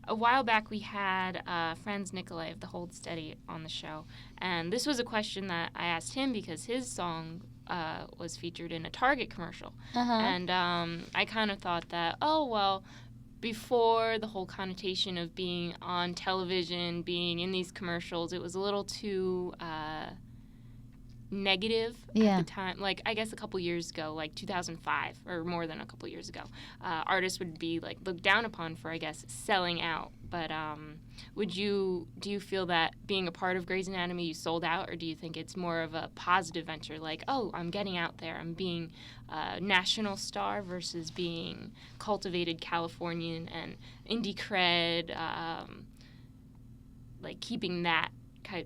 a while back we had Franz Nicolay of the Hold Steady on the show, and this was a question that I asked him because his song was featured in a Target commercial, and I kind of thought that, oh well, before the whole connotation of being on television, being in these commercials, it was a little too negative at the time. Like, I guess a couple years ago, like 2005 or more than a couple years ago, artists would be like looked down upon for, I guess, selling out. But do you feel that being a part of Grey's Anatomy you sold out, or do you think it's more of a positive venture, like, oh, I'm getting out there, I'm being a national star versus being cultivated Californian and indie cred, like keeping that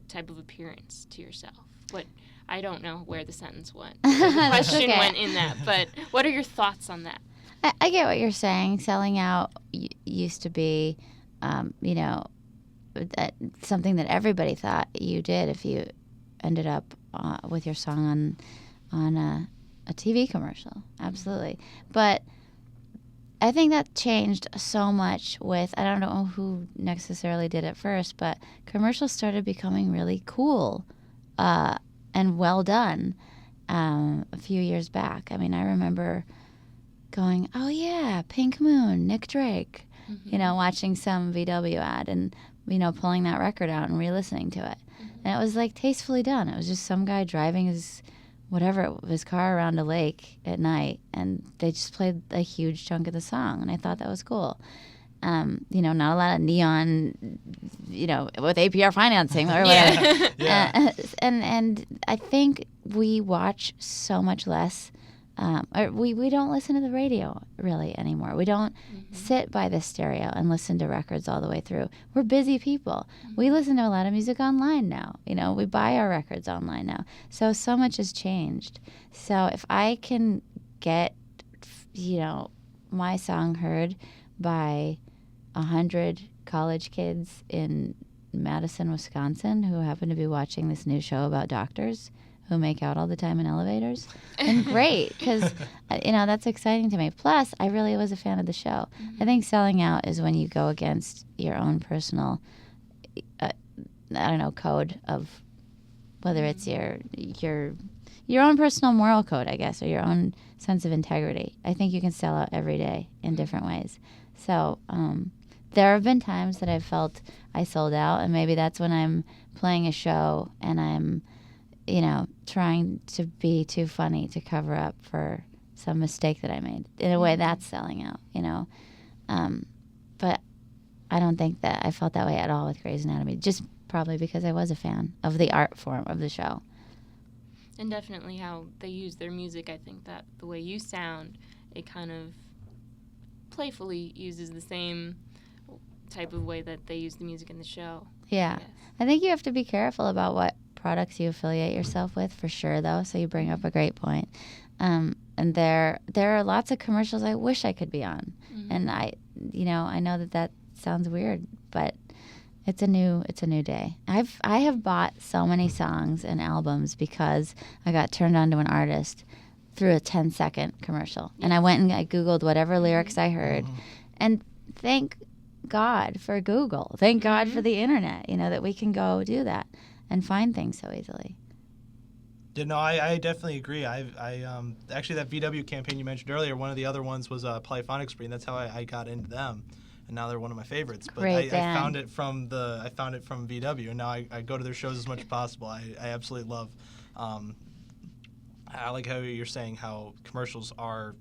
type of appearance to yourself? What I don't know where the sentence went. The question went in that, but what are your thoughts on that? I get what you're saying. Selling out used to be, something that everybody thought you did if you ended up with your song on a TV commercial. Absolutely. But I think that changed so much with, I don't know who necessarily did it first, but commercials started becoming really cool and well done a few years back. I mean, I remember going, oh yeah, Pink Moon, Nick Drake, watching some VW ad and, pulling that record out and re-listening to it. And it was like tastefully done. It was just some guy driving his car around a lake at night, and they just played a huge chunk of the song, and I thought that was cool. Not a lot of neon, with APR financing or whatever. Yeah. And I think we watch so much less, or we don't listen to the radio really anymore. We don't sit by the stereo and listen to records all the way through. We're busy people. We listen to a lot of music online now. We buy our records online now. So much has changed. So if I can get, my song heard by 100 college kids in Madison, Wisconsin, who happen to be watching this new show about doctors who make out all the time in elevators, and great, because that's exciting to me. Plus, I really was a fan of the show. I think selling out is when you go against your own personal, code of whether it's your own personal moral code, I guess, or your own sense of integrity. I think you can sell out every day in different ways. So there have been times that I've felt I sold out, and maybe that's when I'm playing a show and I'm, trying to be too funny to cover up for some mistake that I made. In a way, that's selling out, But I don't think that I felt that way at all with Grey's Anatomy, just probably because I was a fan of the art form of the show. And definitely how they use their music. I think that the way you sound, it kind of playfully uses the same type of way that they use the music in the show. Yeah. I think you have to be careful about what products you affiliate yourself with, for sure, though. So you bring up a great point. And there are lots of commercials I wish I could be on. And I know that sounds weird, but it's a new day. I have bought so many songs and albums because I got turned on to an artist through a 10-second commercial. And I went and I Googled whatever lyrics I heard. And thank God for Google. Thank God for the internet, that we can go do that and find things so easily. I definitely agree. I actually, that VW campaign you mentioned earlier, one of the other ones was Polyphonic Spree, and that's how I got into them. And now they're one of my favorites. But I found it from VW, and now I go to their shows as much as possible. I absolutely love. I like how you're saying how commercials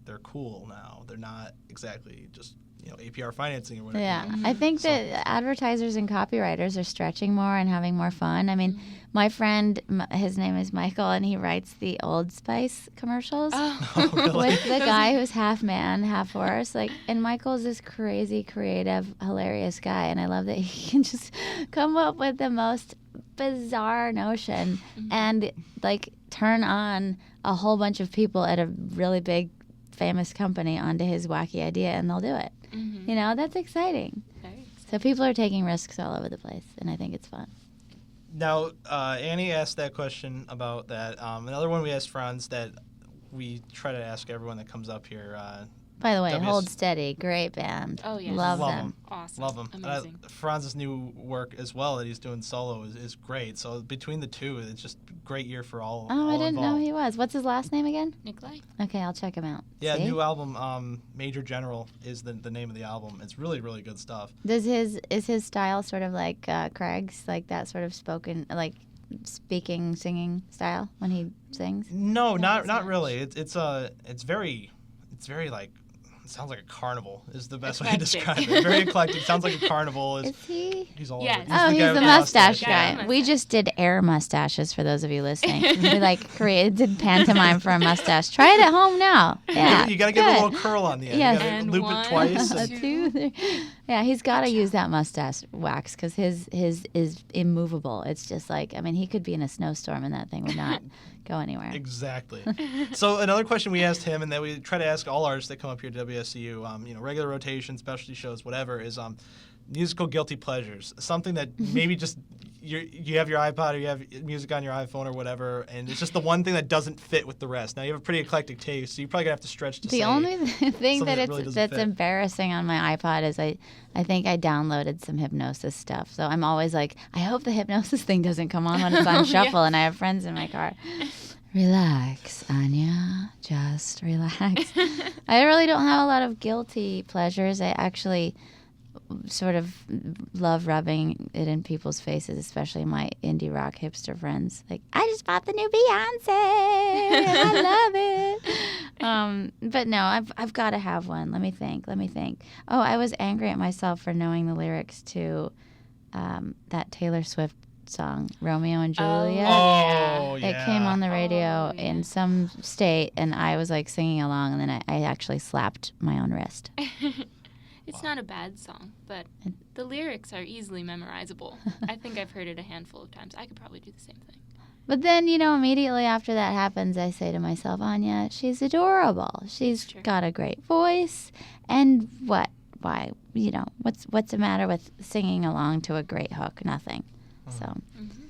they're cool now. They're not exactly just APR financing or whatever. Yeah, I think that advertisers and copywriters are stretching more and having more fun. I mean, my friend, his name is Michael, and he writes the Old Spice commercials Really? with the guy who's half man, half horse. And Michael's this crazy, creative, hilarious guy, and I love that he can just come up with the most bizarre notion and turn on a whole bunch of people at a really big, famous company onto his wacky idea, and they'll do it. That's exciting. So people are taking risks all over the place, and I think it's fun. Now, Annie asked that question about that. Another one we asked Franz that we try to ask everyone that comes up here, By the way, Hold Steady, great band. Oh, yes. Love them. Awesome. Love them. Amazing. Franz's new work as well that he's doing solo is great. So between the two, it's just a great year for all. Oh, all I didn't know involved. he was. What's his last name again? Nikolai. Okay, I'll check him out. Yeah, See? new album, Major General is the name of the album. It's really, really good stuff. Is his style sort of like Craig's, like that sort of spoken, like speaking, singing style when he sings? No, not really. It's very like. Sounds like a carnival is the best way to describe it. Very eclectic. Sounds like a carnival. Is he? He's all Yes. over. Oh, he's guy with the the mustache Yeah. guy. We just did air mustaches for those of you listening. We did pantomime for a mustache. Try it at home now. Yeah, You got to give good. a little curl on the end. Yes. You got to And loop one, it twice. A, And, two, three. Yeah, he's got to use that mustache wax because his is immovable. It's just like, I mean, he could be in a snowstorm and that thing would not go anywhere. exactly. So another question we asked him, and that we try to ask all artists that come up here to WSCU, regular rotation, specialty shows, whatever, is musical guilty pleasures. Something that maybe just you have your iPod or you have music on your iPhone or whatever, and it's just the one thing that doesn't fit with the rest. Now you have a pretty eclectic taste, so you're probably gonna have to stretch to The say only thing something that really doesn't that's fit. embarrassing on my iPod is I think I downloaded some hypnosis stuff. So I'm always like, I hope the hypnosis thing doesn't come on when it's on shuffle, and I have friends in my car. Relax, Anya. Just relax. I really don't have a lot of guilty pleasures. I actually sort of love rubbing it in people's faces, especially my indie rock hipster friends. Like, I just bought the new Beyonce. I love it. But no, I've got to have one. Let me think. Oh, I was angry at myself for knowing the lyrics to that Taylor Swift song, Romeo and Juliet. Oh, yeah. It came on the radio Oh, yeah. in some state, and I was like singing along, and then I actually slapped my own wrist. It's not a bad song, but the lyrics are easily memorizable. I think I've heard it a handful of times. I could probably do the same thing. But then, immediately after that happens, I say to myself, Anya, she's adorable. She's True. got a great voice. And what? Why? What's the matter with singing along to a great hook? Nothing. So Mm-hmm.